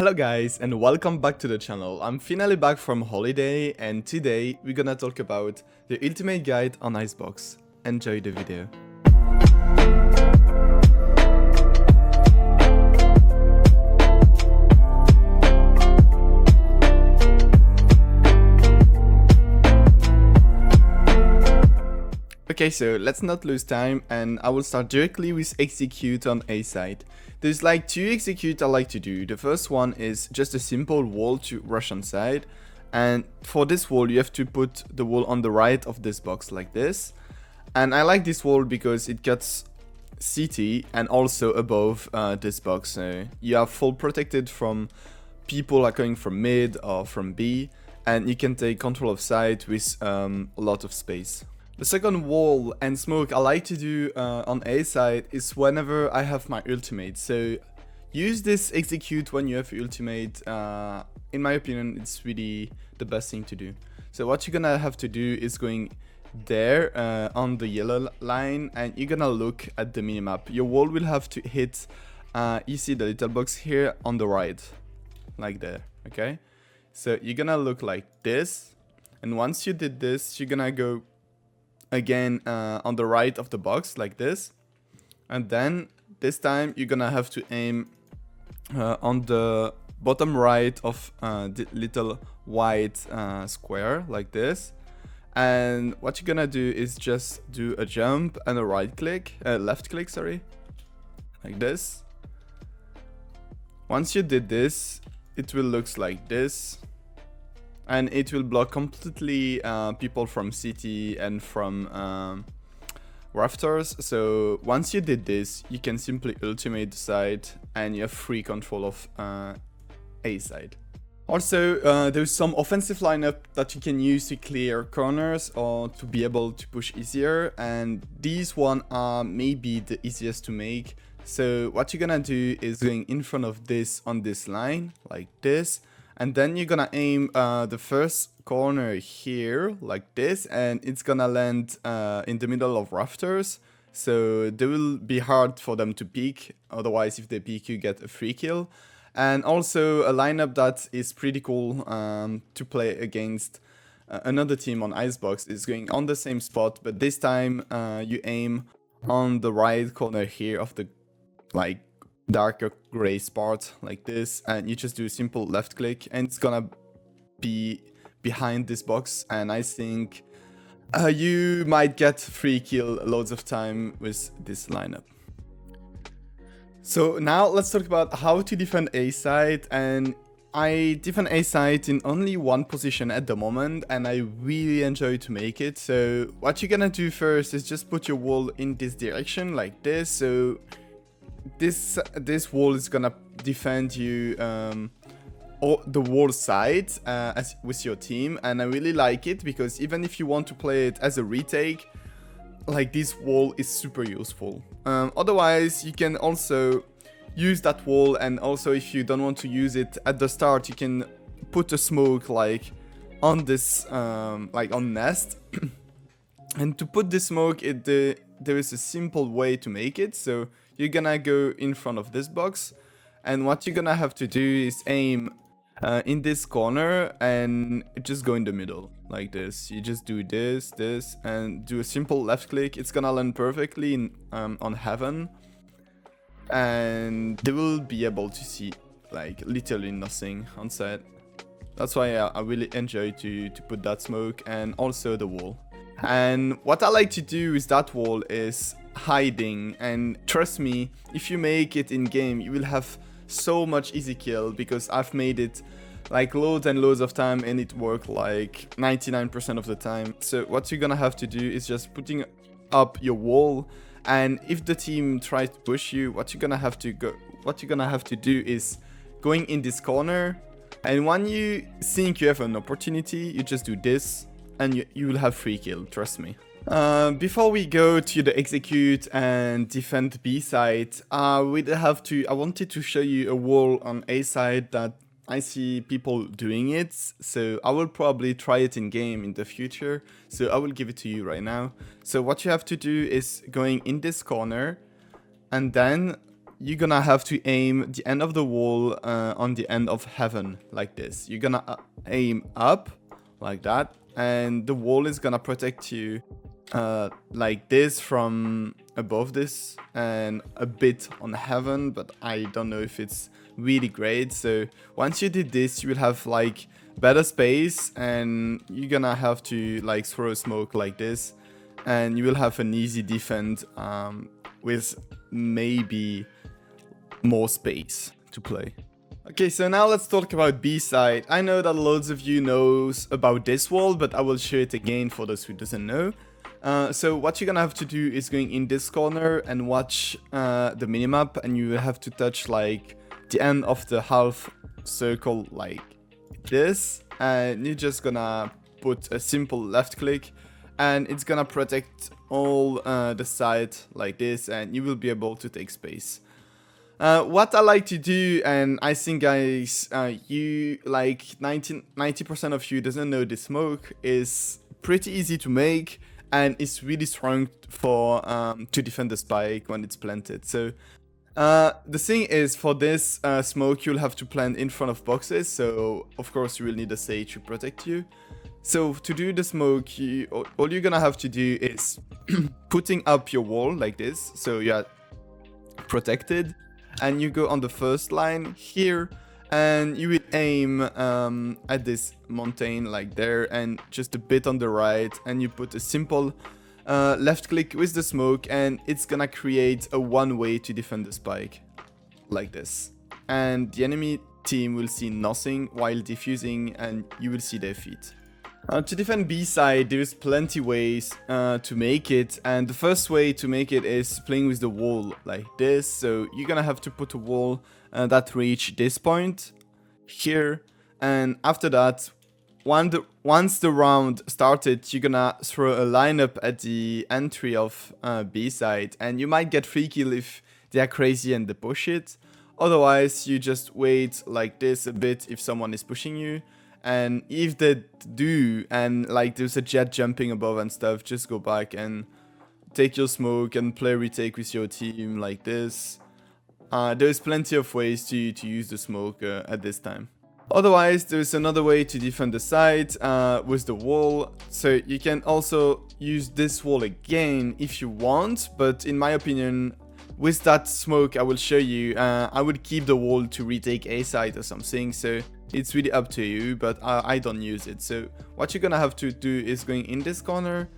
Hello guys and welcome back to the channel. I'm finally back from holiday and today we're gonna talk about the ultimate guide on Icebox. Enjoy the video. Okay, so let's not lose time and I will start directly with execute on A side. There's like two execute I like to do. The first one is just a simple wall to rush on side, and for this wall you have to put the wall on the right of this box like this. And I like this wall because it gets CT and also above this box, so you are full protected from people are coming from mid or from B, and you can take control of side with a lot of space. The second wall and smoke I like to do on A side is whenever I have my ultimate. So use this execute when you have ultimate. In my opinion, it's really the best thing to do. So what you're gonna have to do is going there on the yellow line, and you're gonna look at the minimap. Your wall will have to hit, you see the little box here on the right, like there, okay? So you're gonna look like this, and once you did this, you're gonna go again on the right of the box like this, and then this time you're gonna have to aim on the bottom right of the little white square like this. And what you're gonna do is just do a jump and a right click, left click, sorry, like this. Once you did this, it will look like this, and it will block completely people from city and from rafters. So once you did this, you can simply ultimate the side and you have free control of A side. Also, there's some offensive lineup that you can use to clear corners or to be able to push easier, and these one are maybe the easiest to make. So what you're gonna do is going in front of this on this line like this, and then you're gonna aim the first corner here like this, and it's gonna land in the middle of rafters. So they will be hard for them to peek, otherwise if they peek you get a free kill. And also a lineup that is pretty cool to play against another team on Icebox is going on the same spot, but this time you aim on the right corner here of the like darker gray spot like this, and you just do a simple left click and it's gonna be behind this box, and I think you might get free kill loads of time with this lineup. So now let's talk about how to defend A side, and I defend A side in only one position at the moment and I really enjoy to make it. So what you're gonna do first is just put your wall in this direction like this. So this wall is gonna defend you the wall side as with your team, and I really like it because even if you want to play it as a retake, like this wall is super useful. Otherwise you can also use that wall, and also if you don't want to use it at the start, you can put a smoke like on this like on nest. And to put the smoke, there is a simple way to make it. So you're gonna go in front of this box, and what you're gonna have to do is aim in this corner and just go in the middle like this. You just do this, and do a simple left click. It's gonna land perfectly in, on heaven, and they will be able to see like literally nothing on set. That's why I really enjoy to put that smoke and also the wall. And what I like to do with that wall is hiding, and trust me, if you make it in game you will have so much easy kill, because I've made it like loads and loads of time and it worked like 99% of the time. So what you're gonna have to do is just putting up your wall, and if the team tries to push you, what you're gonna have to do is going in this corner, and when you think you have an opportunity, you just do this and you will have free kill, trust me. Before we go to the execute and defend B side, I wanted to show you a wall on A side that I see people doing it, so I will probably try it in game in the future, so I will give it to you right now. So what you have to do is going in this corner, and then you're gonna have to aim the end of the wall on the end of heaven, like this. You're gonna aim up, like that, and the wall is gonna protect you like this from above this, and a bit on heaven, but I don't know if it's really great. So once you did this, you will have like better space, and you're gonna have to like throw smoke like this, and you will have an easy defend with maybe more space to play. Okay, so now let's talk about B side. I know that loads of you knows about this wall, but I will show it again for those who doesn't know. So what you're gonna have to do is going in this corner and watch the minimap, and you will have to touch like the end of the half circle like this, and you're just gonna put a simple left click, and it's gonna protect all the side like this, and you will be able to take space. What I like to do, and I think guys, you like 90% of you doesn't know this smoke, is pretty easy to make, and it's really strong for to defend the spike when it's planted. So the thing is, for this smoke, you'll have to plant in front of boxes, so of course you will need a sage to protect you. So to do the smoke, all you're gonna have to do is putting up your wall like this, so you're protected, and you go on the first line here, and you will aim at this mountain like there, and just a bit on the right, and you put a simple left click with the smoke, and it's gonna create a one way to defend the spike like this, and the enemy team will see nothing while defusing, and you will see their feet. To defend B side, there's plenty ways to make it, and the first way to make it is playing with the wall like this. So you're gonna have to put a wall that reach this point here, and after that, once the round started, you're gonna throw a lineup at the entry of B side, and you might get free kill if they are crazy and they push it. Otherwise, you just wait like this a bit if someone is pushing you. And if they do, and like there's a jet jumping above and stuff, just go back and take your smoke and play retake with your team like this. There's plenty of ways to use the smoke at this time. Otherwise, there's another way to defend the side with the wall. So you can also use this wall again if you want, but in my opinion, with that smoke I will show you, I would keep the wall to retake A side or something. So it's really up to you, but I don't use it. So what you're gonna have to do is going in this corner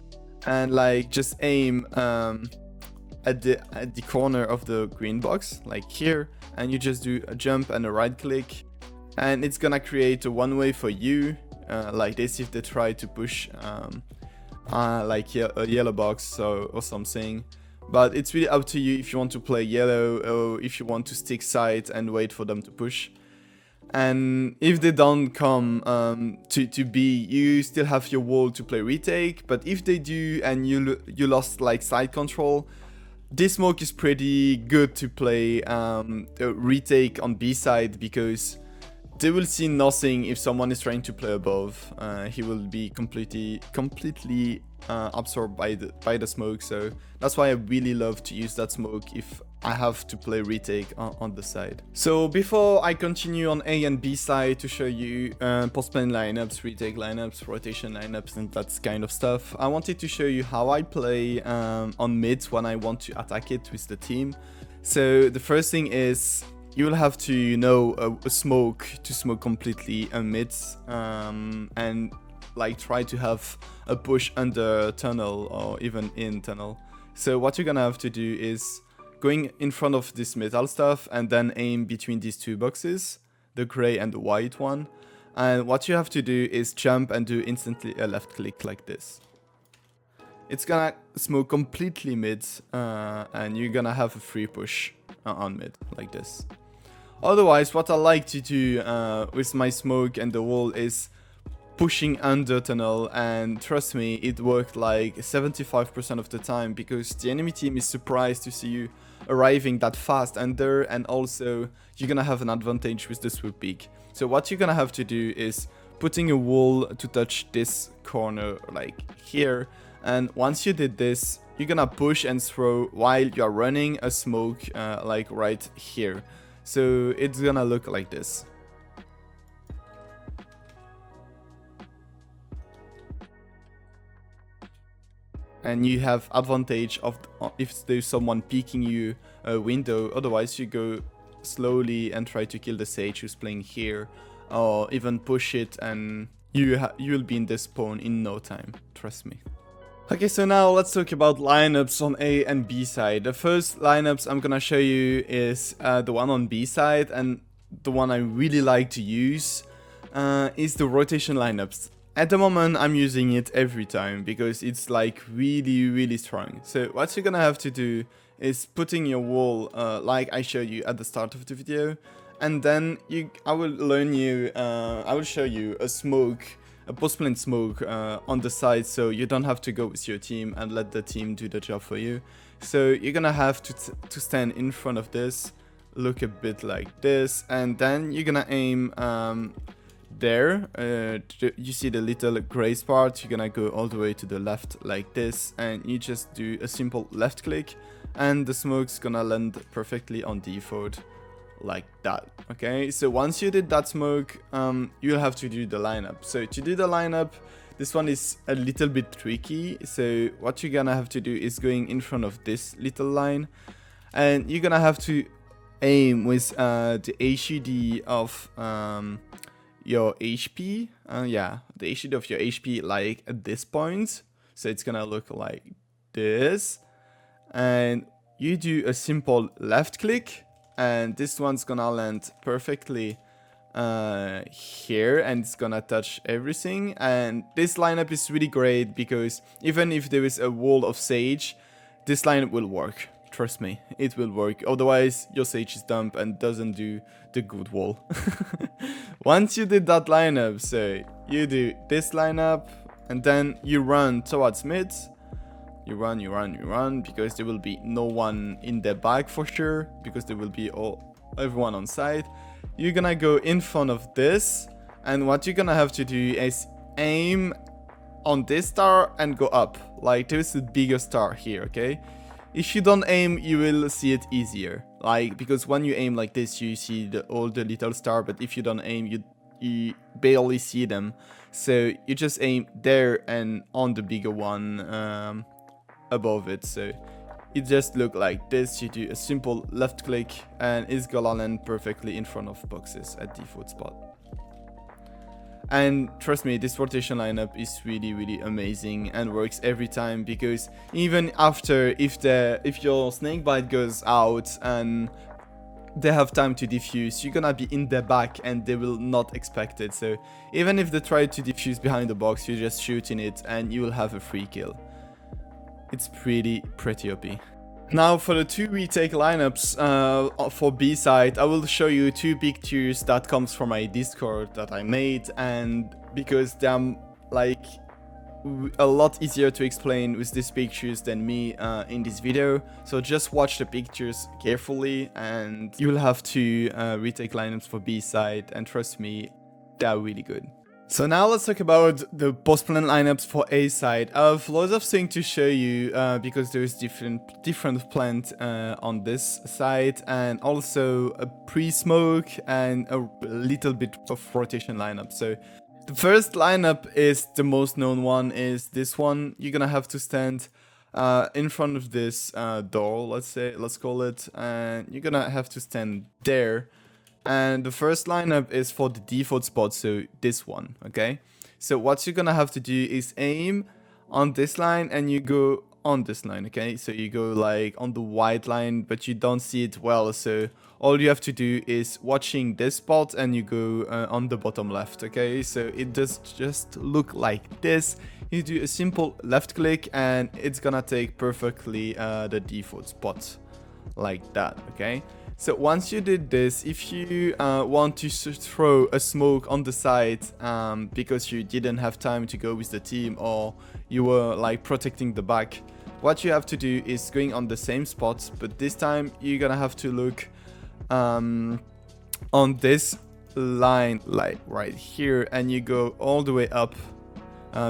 and like just aim at the corner of the green box like here, and you just do a jump and a right click, and it's gonna create a one way for you like this if they try to push like a yellow box or something. But it's really up to you if you want to play yellow or if you want to stick side and wait for them to push. And if they don't come to B, you still have your wall to play retake. But if they do and you lost like side control, this smoke is pretty good to play retake on B side, because they will see nothing if someone is trying to play above. He will be completely absorbed by the smoke. So that's why I really love to use that smoke if I have to play retake on the side. So before I continue on A and B side to show you post-plan lineups, retake lineups, rotation lineups, and that kind of stuff, I wanted to show you how I play on mid when I want to attack it with the team. So the first thing is, you will have to know a smoke to smoke completely a mid, and like try to have a push under tunnel or even in tunnel. So what you're gonna have to do is going in front of this metal stuff and then aim between these two boxes, the gray and the white one. And what you have to do is jump and do instantly a left click like this. It's gonna smoke completely mid, and you're gonna have a free push on mid like this. Otherwise, what I like to do with my smoke and the wall is pushing under tunnel, and trust me, it worked like 75% of the time, because the enemy team is surprised to see you arriving that fast under, and also you're gonna have an advantage with the swoop peak. So what you're gonna have to do is putting a wall to touch this corner like here, and once you did this, you're gonna push and throw while you're running a smoke like right here. So it's gonna look like this. And you have advantage of if there's someone peeking you a window. Otherwise you go slowly and try to kill the sage who's playing here, or even push it, and you will be in this spawn in no time, trust me. Okay, so now let's talk about lineups on A and B side. The first lineups I'm gonna show you is the one on B side, and the one I really like to use is the rotation lineups. At the moment I'm using it every time because it's like really strong. So what you're gonna have to do is putting your wall like I showed you at the start of the video, and then I will show you a smoke, a post-plant smoke on the side, so you don't have to go with your team and let the team do the job for you. So you're gonna have to stand in front of this, look a bit like this, and then you're gonna aim there. You see the little gray part, you're gonna go all the way to the left like this, and you just do a simple left click, and the smoke's gonna land perfectly on default like that. Okay, so once you did that smoke, you'll have to do the lineup. So to do the lineup, this one is a little bit tricky. So what you're gonna have to do is going in front of this little line, and you're gonna have to aim with the HUD of your HP, yeah, the HUD of your HP, like at this point. So it's gonna look like this, and you do a simple left click, and this one's gonna land perfectly here, and it's gonna touch everything. And this lineup is really great because even if there is a wall of sage, this lineup will work. Trust me, it will work. Otherwise, your sage is dumb and doesn't do the good wall. Once you did that lineup, so you do this lineup, and then you run towards mid. You run, because there will be no one in the back for sure, because there will be everyone on side. You're gonna go in front of this, and what you're gonna have to do is aim on this star and go up. Like, there's a bigger star here, okay? If you don't aim, you will see it easier. Like, because when you aim like this, you see all the little star, but if you don't aim, you barely see them. So you just aim there and on the bigger one above it. So it just look like this. You do a simple left click, and it's gonna land perfectly in front of boxes at default spot. And trust me, this rotation lineup is really amazing and works every time, because even after, if your snakebite goes out and they have time to defuse, you're gonna be in the back and they will not expect it. So even if they try to defuse behind the box, you just shoot in it and you will have a free kill. It's pretty OP. Now for the two retake lineups for B side, I will show you two pictures that comes from my Discord that I made, and because they're like a lot easier to explain with these pictures than me in this video. So just watch the pictures carefully and you will have two retake lineups for B side, and trust me, they're really good. So now let's talk about the post-plant lineups for A side. I have lots of things to show you because there's different plant on this side, and also a pre-smoke and a little bit of rotation lineup. So the first lineup is the most known one, is this one. You're gonna have to stand in front of this door, let's call it, and you're gonna have to stand there. And the first lineup is for the default spot, so this one, okay? So what you're gonna have to do is aim on this line and you go on this line, okay? So you go like on the white line, but you don't see it well, so all you have to do is watching this spot and you go on the bottom left, okay? So it does just look like this. You do a simple left click and it's gonna take perfectly the default spot like that, okay? So once you did this, if you want to throw a smoke on the side because you didn't have time to go with the team, or you were like protecting the back, what you have to do is going on the same spot, but this time you're gonna have to look on this line, like right here, and you go all the way up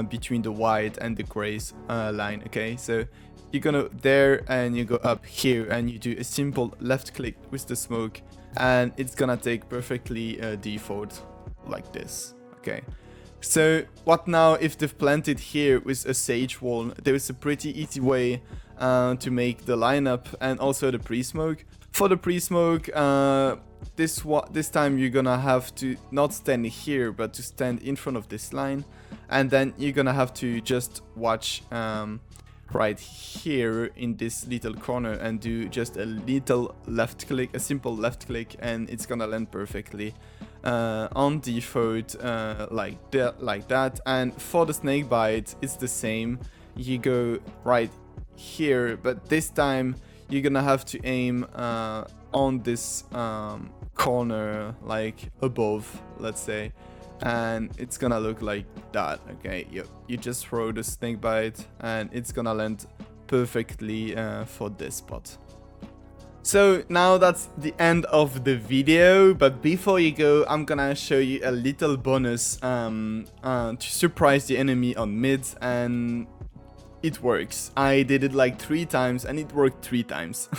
between the white and the gray line, okay? So you're gonna there and you go up here and you do a simple left click with the smoke, and it's gonna take perfectly default like this. Okay, so what now if they've planted here with a sage wall? There is a pretty easy way to make the lineup and also the pre-smoke. For the pre-smoke, this time you're gonna have to not stand here but to stand in front of this line, and then you're gonna have to just watch right here in this little corner and do just a little left click, a simple left click, and it's gonna land perfectly on default like that. And for the snake bite, it's the same. You go right here, but this time you're gonna have to aim on this corner, like above, let's say, and it's gonna look like that. Okay, you just throw the snake bite and it's gonna land perfectly for this spot. So now that's the end of the video, but before you go, I'm gonna show you a little bonus to surprise the enemy on mid, and it works. I did it like 3 times and it worked 3 times.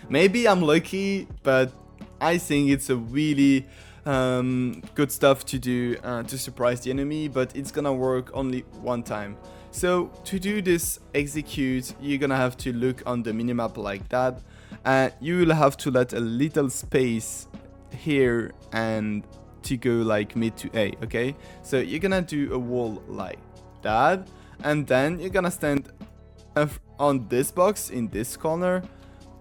Maybe I'm lucky, but I think it's a really good stuff to do to surprise the enemy, but it's gonna work only 1 time. So to do this execute, you're gonna have to look on the minimap like that, and you will have to let a little space here and to go like mid to A, okay? So you're gonna do a wall like that, and then you're gonna stand on this box in this corner,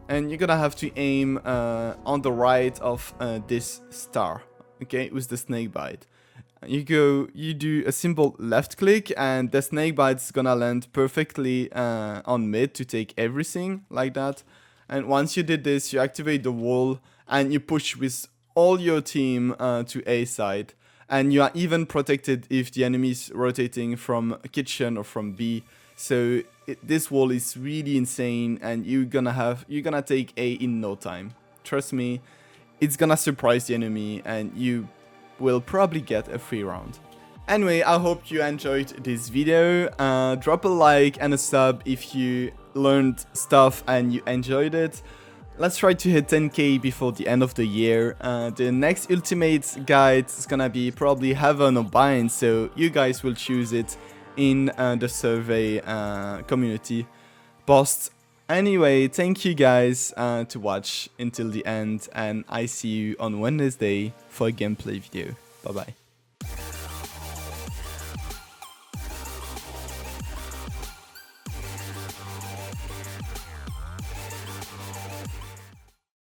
and you're gonna have to aim on the right of this star, okay, with the snake bite. You do a simple left click, and the snake bite's gonna land perfectly on mid to take everything like that. And once you did this, you activate the wall and you push with all your team to A side. And you are even protected if the enemy is rotating from kitchen or from B. So this wall is really insane, and you're gonna take A in no time. Trust me, it's gonna surprise the enemy, and you will probably get a free round. Anyway, I hope you enjoyed this video. Drop a like and a sub if you learned stuff and you enjoyed it. Let's try to hit 10k before the end of the year. The next ultimate guide is gonna be probably Heaven or Bind, so you guys will choose it in the survey community post. Anyway, thank you guys to watch until the end, and I see you on Wednesday for a gameplay video. Bye bye.